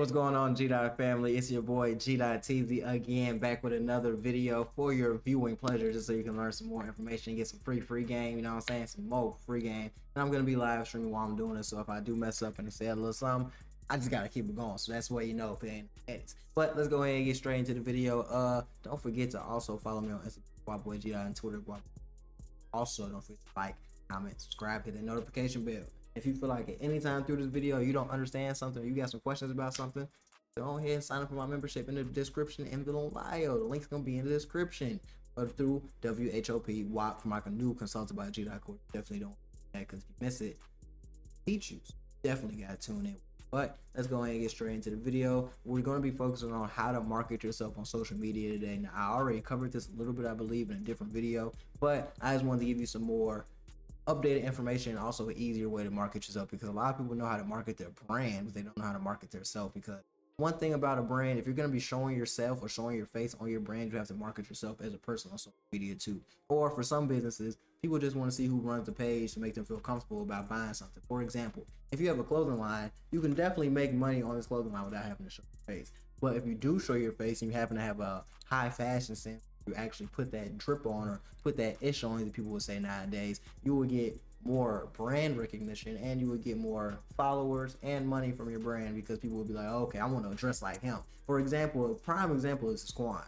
What's going on, G Dot family? It's your boy G Dot TZ again, back with another video for your viewing pleasure, just so you can learn some more information, get some free game, you know what I'm saying? Some more free game. And I'm gonna be live streaming while I'm doing it, so if I do mess up and say a little something, I just gotta keep it going. So that's why you know if it ain't edits. But let's go ahead and get straight into the video. Don't forget to also follow me on Instagram, boy G Dot, and Twitter. Also, don't forget to like, comment, subscribe, hit the notification bell. If you feel like at any time through this video you don't understand something, or you got some questions about something, go ahead and sign up for my membership in the description and below bio. The link's gonna be in the description. But through WHOP WAP for my new consultant by G. Court. Definitely don't do that, because if you miss it, teach you. Definitely gotta tune in. But let's go ahead and get straight into the video. We're going to be focusing on how to market yourself on social media today. Now, I already covered this a little bit, I believe, in a different video, but I just wanted to give you some more updated information and also an easier way to market yourself, because a lot of people know how to market their brand, but they don't know how to market their self. Because one thing about a brand, if you're going to be showing yourself or showing your face on your brand, you have to market yourself as a person on social media too. Or for some businesses, people just want to see who runs the page to make them feel comfortable about buying something. For example, if you have a clothing line, you can definitely make money on this clothing line without having to show your face. But if you do show your face and you happen to have a high fashion sense, you actually put that drip on or put that ish on, that people would say nowadays, you will get more brand recognition and you would get more followers and money from your brand, because people will be like, oh, okay, I want to dress like him. For example, a prime example is Quan.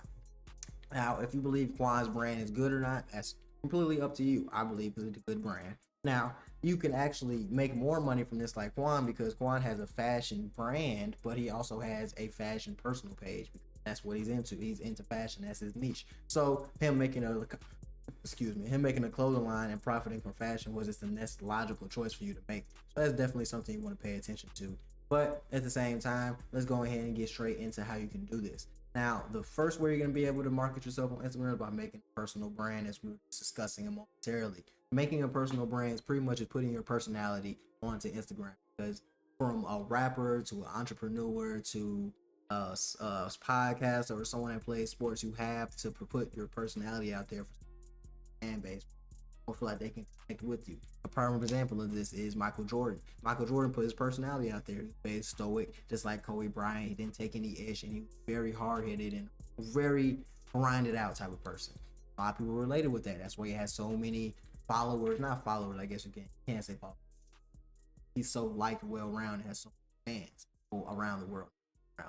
Now, if you believe Quan's brand is good or not, that's completely up to you. I believe it's a good brand. Now, you can actually make more money from this like Quan, because Quan has a fashion brand, but he also has a fashion personal page, because that's what he's into. He's into fashion. That's his niche. So him making a clothing line and profiting from fashion was just the next logical choice for you to make. So that's definitely something you want to pay attention to. But at the same time, let's go ahead and get straight into how you can do this. Now, the first way you're going to be able to market yourself on Instagram is by making a personal brand, as we were discussing momentarily. Making a personal brand is pretty much just putting your personality onto Instagram, because from a rapper to an entrepreneur to a podcaster or someone that plays sports, you have to put your personality out there for fan base. I feel like they can connect with you. A prime example of this is Michael Jordan. Michael Jordan put his personality out there. He was very stoic, just like Kobe Bryant. He didn't take any ish, and he was very hard-headed and very grinded out type of person. A lot of people related with that. That's why he has so many followers. Not followers, I guess you can't say followers. He's so liked, well-rounded, has so many fans around the world.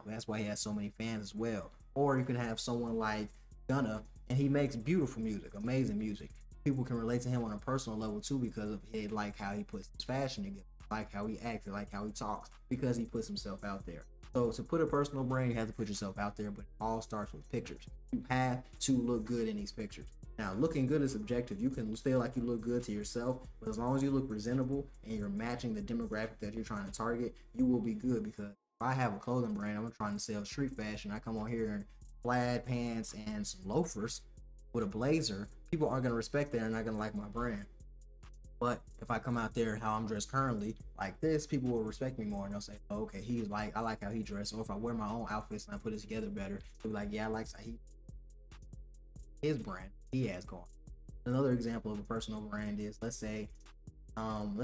That's why he has so many fans as well. Or you can have someone like Gunna, and he makes beautiful music, amazing music. People can relate to him on a personal level too, because of he like how he puts his fashion together, like how he acts, like how he talks, because he puts himself out there. So to put a personal brand, you have to put yourself out there, but it all starts with pictures. You have to look good in these pictures. Now, looking good is subjective. You can feel like you look good to yourself, but as long as you look presentable and you're matching the demographic that you're trying to target, you will be good. Because if I have a clothing brand, I'm trying to sell street fashion, I come on here in plaid pants and some loafers with a blazer, people aren't going to respect that and not going to like my brand. But if I come out there how I'm dressed currently like this, people will respect me more, and they'll say, oh, okay, he's like, I like how he dressed. Or if I wear my own outfits and I put it together better, they'll be like, yeah, I like his brand he has going. Another example of a personal brand is, let's say I'm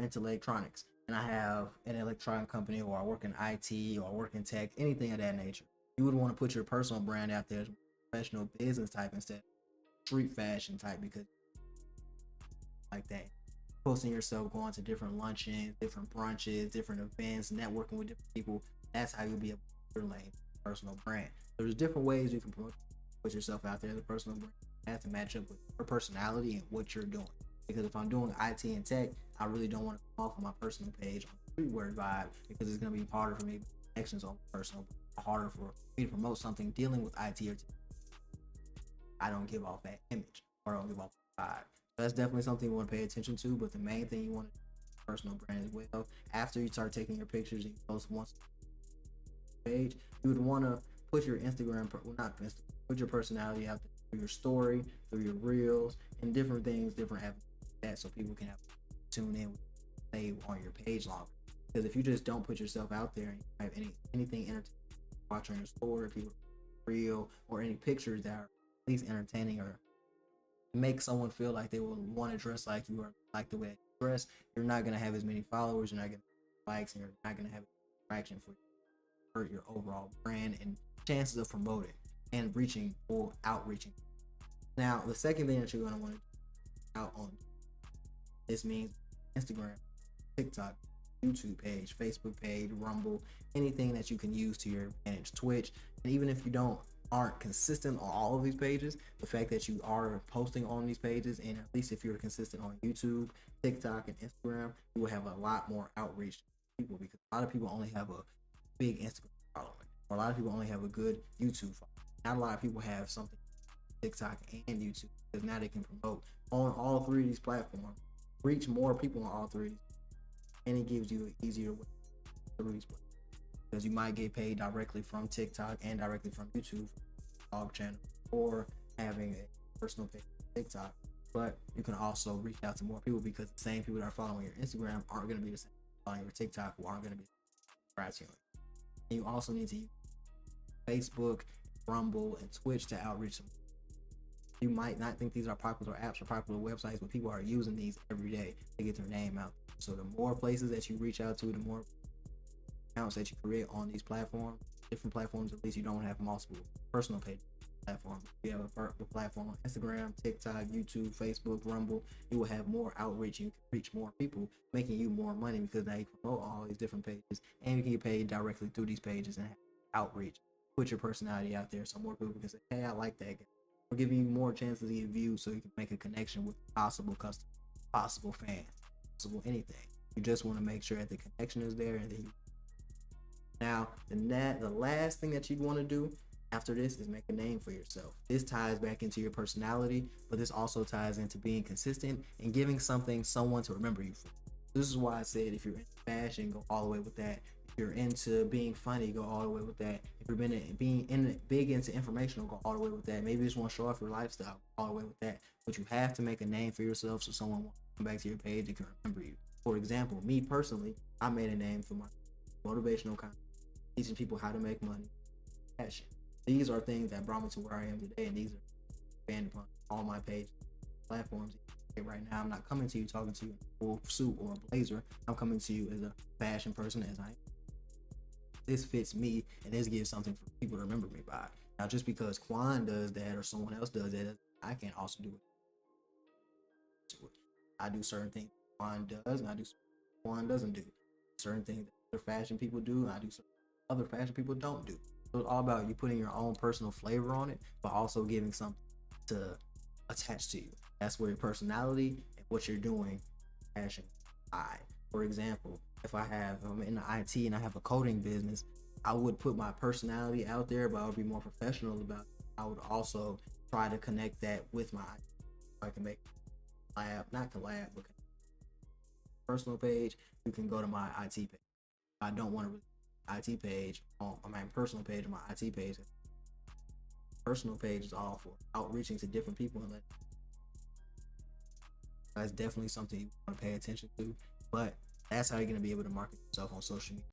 into electronics and I have an electronic company, or I work in IT, or I work in tech, anything of that nature. You would want to put your personal brand out there as professional business type instead of street fashion type, because like that, posting yourself going to different luncheons, different brunches, different events, networking with different people, that's how you'll be able to lane personal brand. There's different ways you can put yourself out there as a personal brand. You have to match up with your personality and what you're doing. Because if I'm doing IT and tech, I really don't want to come off on my personal page on the streetwear vibe, because it's going to be harder for me to make connections on personal, harder for me to promote something dealing with IT or tech. I don't give off that image, or I don't give off that vibe. So that's definitely something you want to pay attention to. But the main thing you want to do is personal brand as well. After you start taking your pictures and you post once page, you would want to put your put your personality out there through your story, through your reels, and different things, different avenues like that, so people can have tune in, stay on your page longer. Because if you just don't put yourself out there and you have anything entertaining watch on your story, people reel, or any pictures that are at least entertaining or make someone feel like they will want to dress like you or like the way you dress, you're not going to have as many followers, you're not going to have likes, and you're not going to have traction for your overall brand and chances of promoting and reaching or outreaching. Now, the second thing that you're going to want to do out on this means Instagram, TikTok, YouTube page, Facebook page, Rumble, anything that you can use to your advantage, Twitch. And even if you aren't consistent on all of these pages, the fact that you are posting on these pages, and at least if you're consistent on YouTube, TikTok, and Instagram, you will have a lot more outreach to people, because a lot of people only have a big Instagram following, or a lot of people only have a good YouTube following. Not a lot of people have something TikTok and YouTube, because now they can promote on all three of these platforms, reach more people on all three, and it gives you an easier way to reach, because you might get paid directly from TikTok and directly from YouTube blog channel, or having a personal page on TikTok. But you can also reach out to more people, because the same people that are following your Instagram aren't going to be the same following your TikTok, who aren't going to be scratching. And you also need to use Facebook, Rumble, and Twitch to outreach them. You might not think these are popular apps or popular websites, but people are using these every day to get their name out. So the more places that you reach out to, the more accounts that you create on these platforms, different platforms, at least you don't have multiple personal page platforms. If you have a platform on Instagram, TikTok, YouTube, Facebook, Rumble, you will have more outreach. You can reach more people, making you more money, because now you can promote all these different pages, and you can get paid directly through these pages and have outreach. Put your personality out there so more people can say, hey, I like that guy. We're giving you more chances to get views, so you can make a connection with possible customers, possible fans, possible anything. You just want to make sure that the connection is there, and then now the last thing that you'd want to do after this is make a name for yourself. This ties back into your personality, but this also ties into being consistent and giving someone to remember you for. This is why I said, if you're into fashion, go all the way with that. If you're into being funny, go all the way with that. If you're big into informational, go all the way with that. Maybe you just want to show off your lifestyle, go all the way with that. But you have to make a name for yourself, so someone will come back to your page and can remember you. For example, me personally, I made a name for my motivational content, teaching people how to make money, passion. These are things that brought me to where I am today, and these are expanded upon all my pages, platforms. Right now, I'm not coming to you talking to you in a full suit or a blazer. I'm coming to you as a fashion person, as I am. This fits me, and this gives something for people to remember me by. Now, just because Quan does that or someone else does that, I can also do it. I do certain things Quan does, and I do certain Quan doesn't do. Certain things that other fashion people do, and I do certain other fashion people don't do. So it's all about you putting your own personal flavor on it, but also giving something to attach to you. That's where your personality and what you're doing, passion. For example, if I'm in the IT and I have a coding business, I would put my personality out there, but I would be more professional about it. I would also try to connect that with my IT. I can make not collab, but personal page. You can go to my IT page. I don't want to IT page on my personal page on my IT page. Personal page is all for outreaching to different people, and that's definitely something you want to pay attention to. But that's how you're going to be able to market yourself on social media.